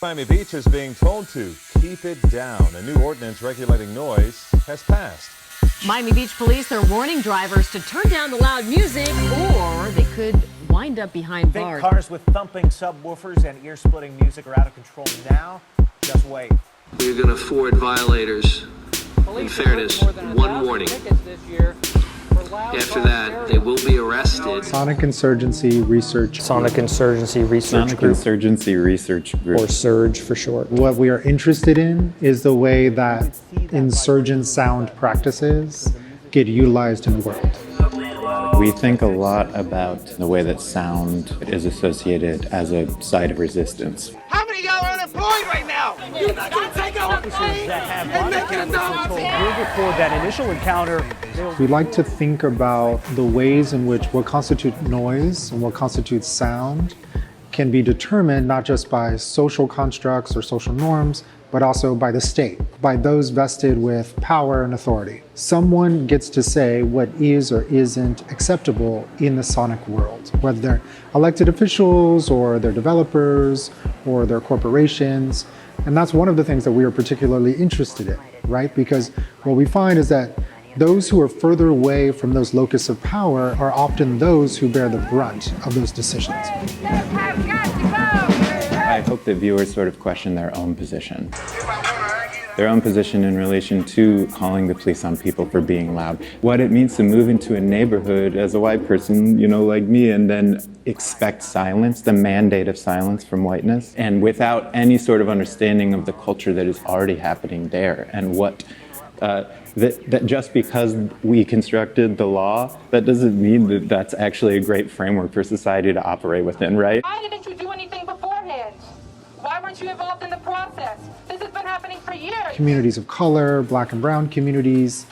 Miami Beach is being told to keep it down. A new ordinance regulating noise has passed. Miami Beach police are warning drivers to turn down the loud music or they could wind up behind bars. Think cars with thumping subwoofers and ear-splitting music are out of control now? Just wait. We're going to afford violators, in fairness, one warning. After that, they will be arrested. Sonic Insurgency Research Group. Sonic Insurgency Research Group. Sonic Insurgency Research Group. Or SIRG for short. What we are interested in is the way that insurgent sound practices get utilized in the world. We think a lot about the way that sound is associated as a site of resistance. How many of y'all are unemployed right now? You're not going to take our plane and make it a We'll record that initial encounter. We like to think about the ways in which what constitutes noise and what constitutes sound can be determined not just by social constructs or social norms, but also by the state, by those vested with power and authority. Someone gets to say what is or isn't acceptable in the sonic world, whether they're elected officials or they're developers or they're corporations. And that's one of the things that we are particularly interested in, right? Because what we find is that those who are further away from those locus of power are often those who bear the brunt of those decisions. I hope that viewers sort of question their own position. Their own position in relation to calling the police on people for being loud. What it means to move into a neighborhood as a white person, you know, like me, and then expect silence, the mandate of silence from whiteness, and without any sort of understanding of the culture that is already happening there, and what that just because we constructed the law, that doesn't mean that that's actually a great framework for society to operate within, right? Why didn't you do anything beforehand? Why weren't you involved in the process? This has been happening for years. Communities of color, black and brown communities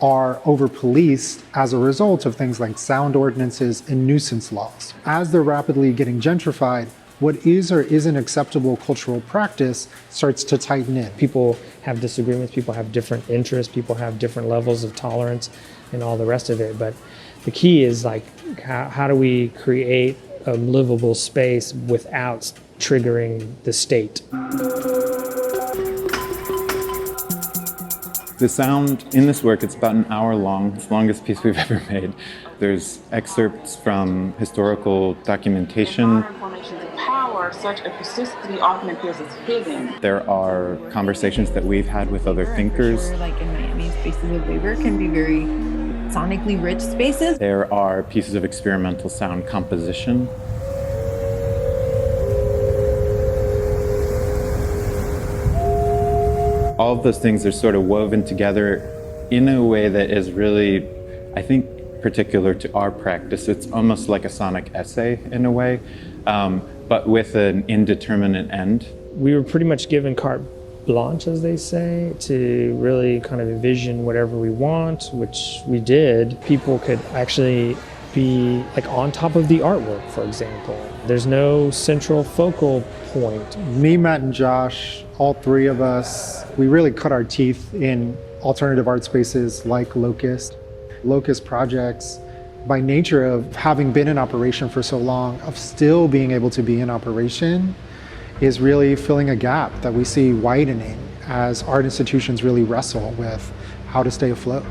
are over-policed as a result of things like sound ordinances and nuisance laws. As they're rapidly getting gentrified, what is or isn't acceptable cultural practice starts to tighten in. People have disagreements, people have different interests, people have different levels of tolerance and all the rest of it. But the key is like, how do we create a livable space without triggering the state? The sound in this work, it's about an hour long. It's the longest piece we've ever made. There's excerpts from historical documentation. Such a persistently often appears as hidden. There are conversations that we've had with other thinkers. Sure, like in Miami, spaces of labor can be very sonically rich spaces. There are pieces of experimental sound composition. All of those things are sort of woven together in a way that is really, I think, particular to our practice. It's almost like a sonic essay in a way. But with an indeterminate end. We were pretty much given carte blanche, as they say, to really kind of envision whatever we want, which we did. People could actually be like on top of the artwork, for example. There's no central focal point. Me, Matt, and Josh, all three of us, we really cut our teeth in alternative art spaces like Locust. Locust Projects, by nature of having been in operation for so long, of still being able to be in operation, is really filling a gap that we see widening as art institutions really wrestle with how to stay afloat.